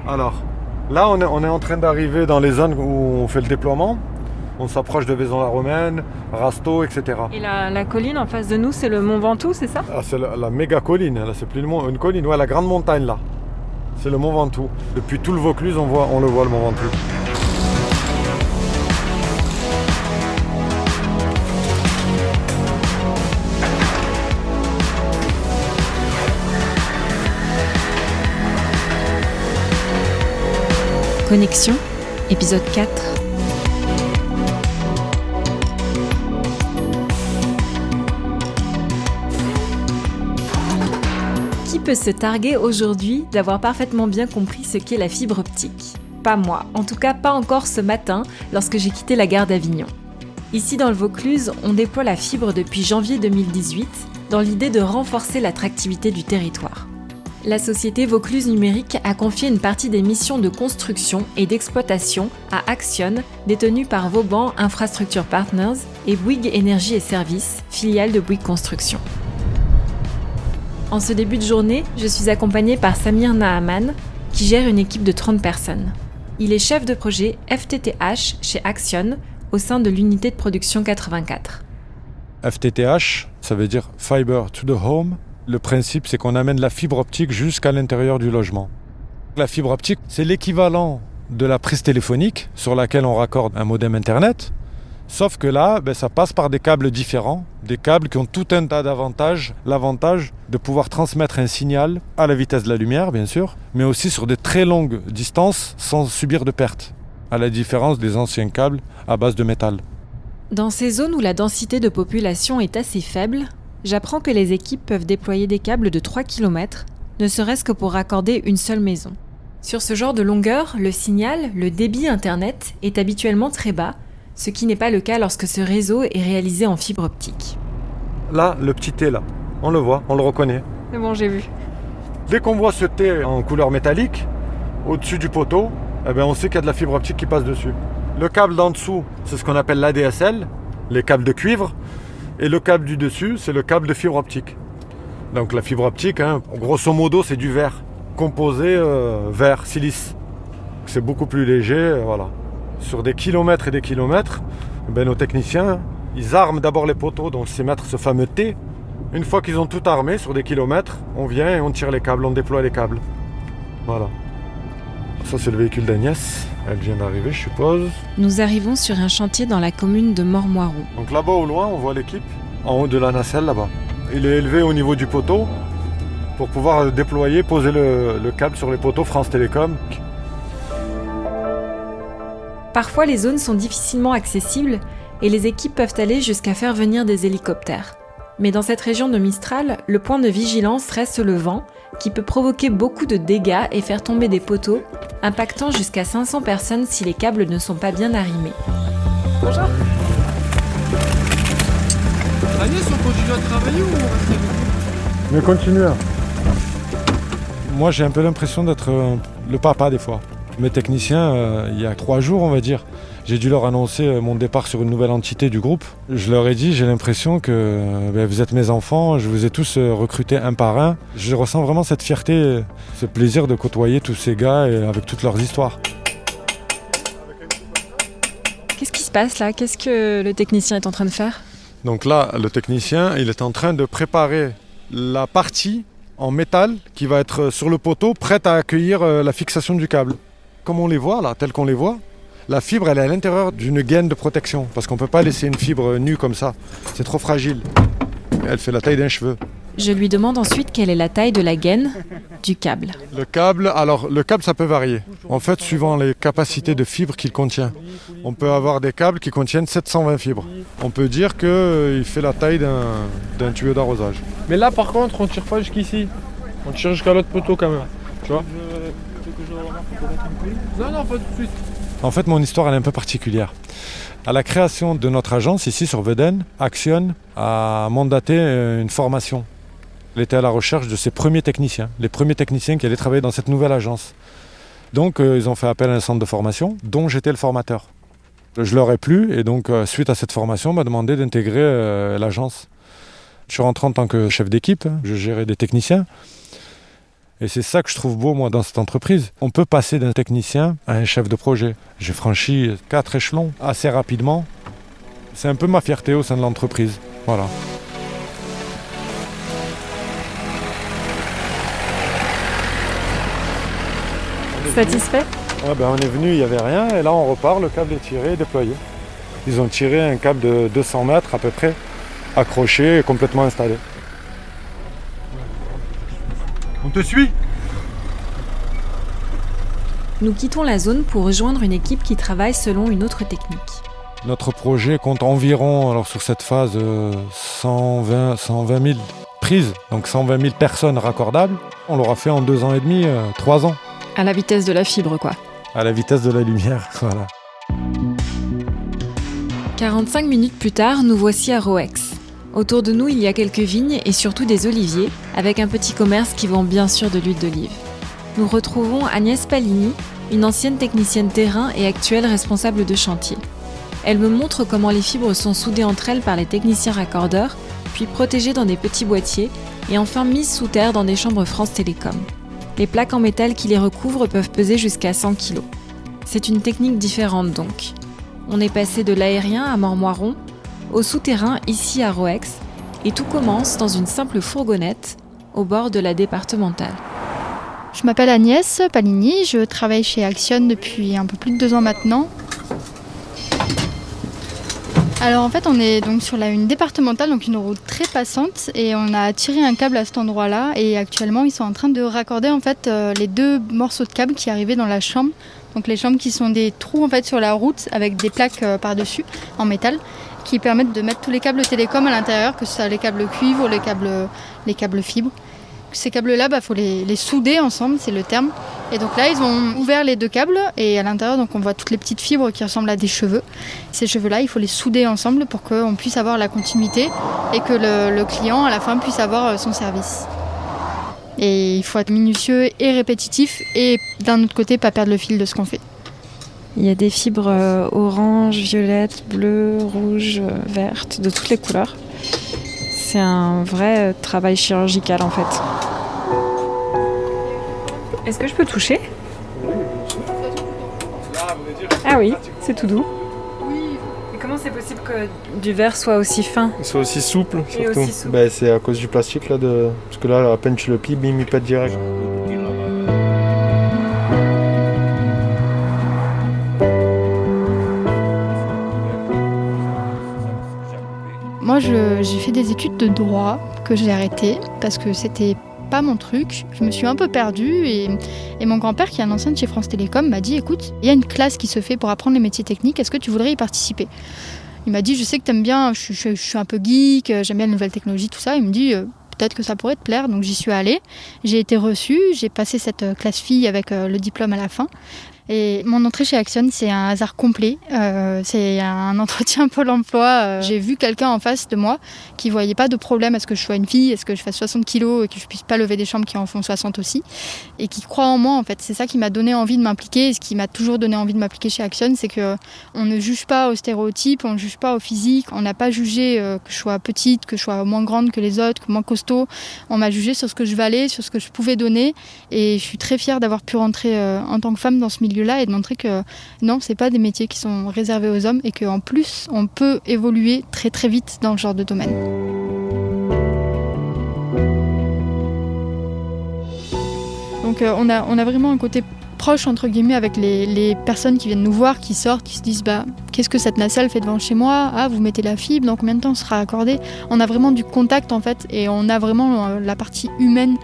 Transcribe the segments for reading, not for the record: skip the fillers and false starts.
Alors, là, on est en train d'arriver dans les zones où on fait le déploiement. On s'approche de Vaison-la-Romaine, Rasteau, etc. Et la colline en face de nous, c'est le Mont Ventoux, c'est ça? Ah, c'est la méga colline, là, c'est plus une colline, ouais, la grande montagne là. C'est le Mont Ventoux. Depuis tout le Vaucluse, on le voit, le Mont Ventoux. Connexion, épisode 4. Qui peut se targuer aujourd'hui d'avoir parfaitement bien compris ce qu'est la fibre optique? Pas moi, en tout cas pas encore ce matin lorsque j'ai quitté la gare d'Avignon. Ici dans le Vaucluse, on déploie la fibre depuis janvier 2018 dans l'idée de renforcer l'attractivité du territoire. La société Vaucluse Numérique a confié une partie des missions de construction et d'exploitation à Axion, détenue par Vauban Infrastructure Partners et Bouygues Énergie et Services, filiale de Bouygues Construction. En ce début de journée, je suis accompagnée par Samir Naaman, qui gère une équipe de 30 personnes. Il est chef de projet FTTH chez Axion, au sein de l'unité de production 84. FTTH, ça veut dire Fiber to the Home. Le principe, c'est qu'on amène la fibre optique jusqu'à l'intérieur du logement. La fibre optique, c'est l'équivalent de la prise téléphonique sur laquelle on raccorde un modem Internet. Sauf que là, ça passe par des câbles différents, des câbles qui ont tout un tas d'avantages. L'avantage de pouvoir transmettre un signal à la vitesse de la lumière, bien sûr, mais aussi sur de très longues distances sans subir de pertes, à la différence des anciens câbles à base de métal. Dans ces zones où la densité de population est assez faible, j'apprends que les équipes peuvent déployer des câbles de 3 km, ne serait-ce que pour raccorder une seule maison. Sur ce genre de longueur, le signal, le débit Internet, est habituellement très bas, ce qui n'est pas le cas lorsque ce réseau est réalisé en fibre optique. Là, le petit T là, on le voit, on le reconnaît. C'est bon, j'ai vu. Dès qu'on voit ce T en couleur métallique, au-dessus du poteau, on sait qu'il y a de la fibre optique qui passe dessus. Le câble d'en dessous, c'est ce qu'on appelle l'ADSL, les câbles de cuivre. Et le câble du dessus, c'est le câble de fibre optique. Donc la fibre optique, grosso modo, c'est du verre, composé verre, silice. C'est beaucoup plus léger, voilà. Sur des kilomètres et des kilomètres, nos techniciens, ils arment d'abord les poteaux, donc c'est mettre ce fameux T. Une fois qu'ils ont tout armé sur des kilomètres, on vient et on tire les câbles, on déploie les câbles. Voilà. Ça, c'est le véhicule d'Agnès. Elle vient d'arriver, je suppose. Nous arrivons sur un chantier dans la commune de Mormoiron. Donc là-bas au loin, on voit l'équipe, en haut de la nacelle là-bas. Il est élevé au niveau du poteau pour pouvoir déployer, poser le câble sur les poteaux France Télécom. Parfois, les zones sont difficilement accessibles et les équipes peuvent aller jusqu'à faire venir des hélicoptères. Mais dans cette région de Mistral, le point de vigilance reste le vent, qui peut provoquer beaucoup de dégâts et faire tomber des poteaux, impactant jusqu'à 500 personnes si les câbles ne sont pas bien arrimés. Bonjour. Agnès, on continue à travailler ou on reste avec vous? Mais continuez. Moi, j'ai un peu l'impression d'être le papa des fois. Mes techniciens, il y a 3 jours, on va dire, j'ai dû leur annoncer mon départ sur une nouvelle entité du groupe. Je leur ai dit, j'ai l'impression que vous êtes mes enfants, je vous ai tous recrutés un par un. Je ressens vraiment cette fierté, ce plaisir de côtoyer tous ces gars et avec toutes leurs histoires. Qu'est-ce qui se passe là? Qu'est-ce que le technicien est en train de faire? Donc là, le technicien, il est en train de préparer la partie en métal qui va être sur le poteau, prête à accueillir la fixation du câble. Comme on les voit là, tel qu'on les voit, la fibre elle est à l'intérieur d'une gaine de protection parce qu'on ne peut pas laisser une fibre nue comme ça, c'est trop fragile. Elle fait la taille d'un cheveu. Je lui demande ensuite quelle est la taille de la gaine du câble. Le câble ça peut varier. En fait, suivant les capacités de fibres qu'il contient. On peut avoir des câbles qui contiennent 720 fibres. On peut dire qu'il fait la taille d'un tuyau d'arrosage. Mais là, par contre, on tire pas jusqu'ici. On tire jusqu'à l'autre poteau quand même. Tu vois? Non, pas tout de suite. En fait, mon histoire elle est un peu particulière. À la création de notre agence ici sur Veden, Axion a mandaté une formation. Elle était à la recherche de ses premiers techniciens, les premiers techniciens qui allaient travailler dans cette nouvelle agence. Donc ils ont fait appel à un centre de formation dont j'étais le formateur. Je leur ai plu et donc suite à cette formation, on m'a demandé d'intégrer l'agence. Je suis rentré en tant que chef d'équipe, je gérais des techniciens. Et c'est ça que je trouve beau, moi, dans cette entreprise. On peut passer d'un technicien à un chef de projet. J'ai franchi 4 échelons assez rapidement. C'est un peu ma fierté au sein de l'entreprise. Voilà. Satisfait ? Ouais, on est venu, il n'y avait rien. Et là, on repart, le câble est tiré et déployé. Ils ont tiré un câble de 200 mètres à peu près, accroché et complètement installé. On te suit ? Nous quittons la zone pour rejoindre une équipe qui travaille selon une autre technique. Notre projet compte environ, alors sur cette phase, 120 000 prises, donc 120 000 personnes raccordables. On l'aura fait en 2 ans et demi, 3 ans. À la vitesse de la fibre, quoi. À la vitesse de la lumière, voilà. 45 minutes plus tard, nous voici à Roex. Autour de nous, il y a quelques vignes et surtout des oliviers, avec un petit commerce qui vend bien sûr de l'huile d'olive. Nous retrouvons Agnès Palini, une ancienne technicienne terrain et actuelle responsable de chantier. Elle me montre comment les fibres sont soudées entre elles par les techniciens raccordeurs, puis protégées dans des petits boîtiers et enfin mises sous terre dans des chambres France Télécom. Les plaques en métal qui les recouvrent peuvent peser jusqu'à 100 kg. C'est une technique différente donc. On est passé de l'aérien à Mormoiron, au souterrain ici à Roex, et tout commence dans une simple fourgonnette au bord de la départementale. Je m'appelle Agnès Palini, je travaille chez Action depuis un peu plus de 2 ans maintenant. Alors en fait on est donc sur une départementale, donc une route très passante, et on a tiré un câble à cet endroit-là et actuellement ils sont en train de raccorder en fait les 2 morceaux de câble qui arrivaient dans la chambre. Donc les chambres qui sont des trous en fait sur la route avec des plaques par-dessus en métal qui permettent de mettre tous les câbles télécom à l'intérieur, que ce soit les câbles cuivre ou les câbles fibres. Ces câbles-là, faut les souder ensemble, c'est le terme. Et donc là, ils ont ouvert les 2 câbles et à l'intérieur, donc on voit toutes les petites fibres qui ressemblent à des cheveux. Ces cheveux-là, il faut les souder ensemble pour qu'on puisse avoir la continuité et que le client, à la fin, puisse avoir son service. Et il faut être minutieux et répétitif et d'un autre côté, pas perdre le fil de ce qu'on fait. Il y a des fibres orange, violette, bleu, rouge, verte, de toutes les couleurs. C'est un vrai travail chirurgical en fait. Est-ce que je peux toucher ? Ah oui, c'est tout doux. Et comment c'est possible que du verre soit aussi fin ? C'est aussi souple, Et surtout. aussi souple. C'est à cause du plastique, là, parce que là, à peine tu le plies, bim, il pète direct. Moi, j'ai fait des études de droit que j'ai arrêtées parce que c'était pas mon truc. Je me suis un peu perdue et mon grand-père, qui est un ancien de chez France Télécom, m'a dit « Écoute, il y a une classe qui se fait pour apprendre les métiers techniques, est-ce que tu voudrais y participer ?» Il m'a dit « Je sais que t'aimes bien, je suis un peu geek, j'aime bien les nouvelles technologies, tout ça. » Il me dit « Peut-être que ça pourrait te plaire. » Donc j'y suis allée, j'ai été reçue, j'ai passé cette classe fille avec le diplôme à la fin. Et mon entrée chez Action, c'est un hasard complet. C'est un entretien Pôle emploi. J'ai vu quelqu'un en face de moi qui voyait pas de problème à ce que je sois une fille, à ce que je fasse 60 kilos et que je puisse pas lever des chambres qui en font 60 aussi. Et qui croit en moi, en fait. C'est ça qui m'a donné envie de m'impliquer et ce qui m'a toujours donné envie de m'impliquer chez Action, c'est que on ne juge pas aux stéréotypes, on ne juge pas au physique. On n'a pas jugé que je sois petite, que je sois moins grande que les autres, que moins costaud. On m'a jugé sur ce que je valais, sur ce que je pouvais donner. Et je suis très fière d'avoir pu rentrer en tant que femme dans ce milieu là et de montrer que non, c'est pas des métiers qui sont réservés aux hommes et qu'en plus on peut évoluer très très vite dans ce genre de domaine. Donc on a vraiment un côté proche entre guillemets avec les personnes qui viennent nous voir, qui sortent, qui se disent qu'est-ce que cette nacelle fait devant chez moi ? Ah, vous mettez la fibre, dans combien de temps sera accordé ? On a vraiment du contact en fait et on a vraiment la partie humaine.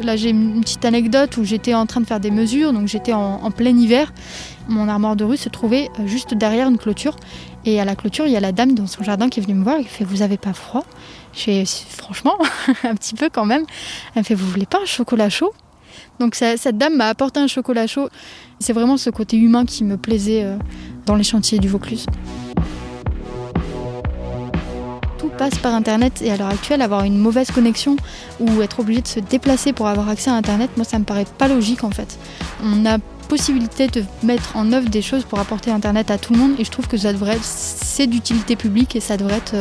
Là j'ai une petite anecdote où j'étais en train de faire des mesures, donc j'étais en plein hiver. Mon armoire de rue se trouvait juste derrière une clôture et à la clôture il y a la dame dans son jardin qui est venue me voir et qui fait « Vous avez pas froid ?» Je fais « Franchement, un petit peu quand même ». Elle me fait « Vous voulez pas un chocolat chaud ?» Donc cette dame m'a apporté un chocolat chaud. C'est vraiment ce côté humain qui me plaisait dans les chantiers du Vaucluse. Tout passe par Internet et à l'heure actuelle, avoir une mauvaise connexion ou être obligé de se déplacer pour avoir accès à Internet, moi ça me paraît pas logique en fait. On a possibilité de mettre en œuvre des choses pour apporter Internet à tout le monde et je trouve que c'est d'utilité publique et ça devrait être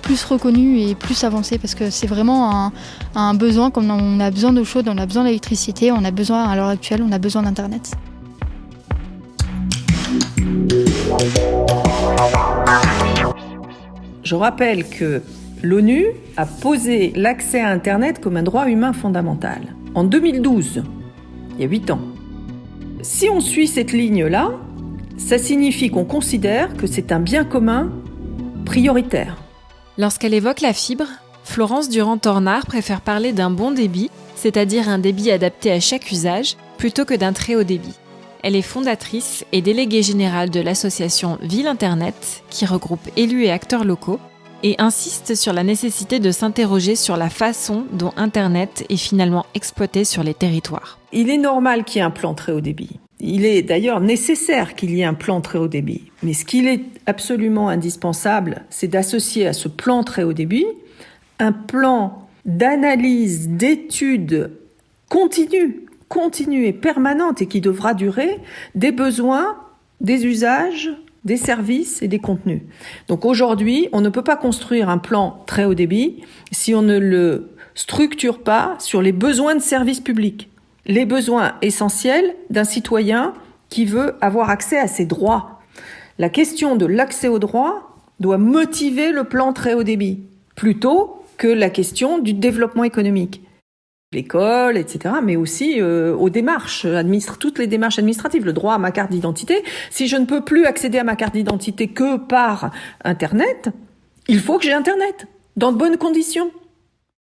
plus reconnue et plus avancée parce que c'est vraiment un besoin, comme on a besoin d'eau chaude, on a besoin d'électricité, on a besoin à l'heure actuelle, on a besoin d'Internet. Je rappelle que l'ONU a posé l'accès à Internet comme un droit humain fondamental. En 2012, il y a 8 ans. Si on suit cette ligne-là, ça signifie qu'on considère que c'est un bien commun prioritaire. Lorsqu'elle évoque la fibre, Florence Durand-Tornard préfère parler d'un bon débit, c'est-à-dire un débit adapté à chaque usage, plutôt que d'un très haut débit. Elle est fondatrice et déléguée générale de l'association Ville Internet, qui regroupe élus et acteurs locaux, et insiste sur la nécessité de s'interroger sur la façon dont Internet est finalement exploité sur les territoires. Il est normal qu'il y ait un plan très haut débit. Il est d'ailleurs nécessaire qu'il y ait un plan très haut débit. Mais ce qu'il est absolument indispensable, c'est d'associer à ce plan très haut débit un plan d'analyse, d'étude continue et permanente et qui devra durer des besoins, des usages, des services et des contenus. Donc aujourd'hui, on ne peut pas construire un plan très haut débit si on ne le structure pas sur les besoins de services publics, les besoins essentiels d'un citoyen qui veut avoir accès à ses droits. La question de l'accès aux droits doit motiver le plan très haut débit, plutôt que la question du développement économique. L'école, etc., mais aussi aux démarches, toutes les démarches administratives, le droit à ma carte d'identité. Si je ne peux plus accéder à ma carte d'identité que par Internet, il faut que j'ai Internet, dans de bonnes conditions.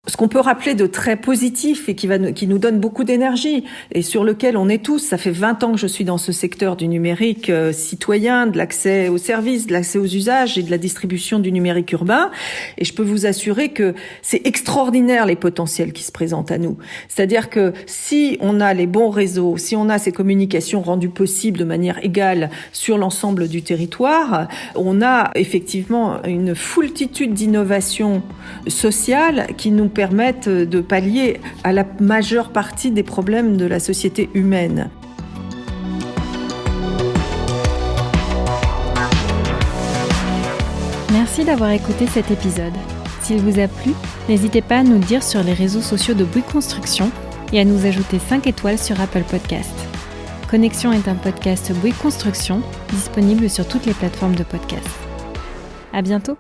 Ce qu'on peut rappeler de très positif et qui nous donne beaucoup d'énergie et sur lequel on est tous, ça fait 20 ans que je suis dans ce secteur du numérique citoyen, de l'accès aux services, de l'accès aux usages et de la distribution du numérique urbain. Et je peux vous assurer que c'est extraordinaire les potentiels qui se présentent à nous. C'est-à-dire que si on a les bons réseaux, si on a ces communications rendues possibles de manière égale sur l'ensemble du territoire, on a effectivement une foultitude d'innovations sociales qui nous permettent de pallier à la majeure partie des problèmes de la société humaine. Merci d'avoir écouté cet épisode. S'il vous a plu, n'hésitez pas à nous le dire sur les réseaux sociaux de Bouygues Construction et à nous ajouter 5 étoiles sur Apple Podcast. Connexion est un podcast Bouygues Construction, disponible sur toutes les plateformes de podcast. À bientôt!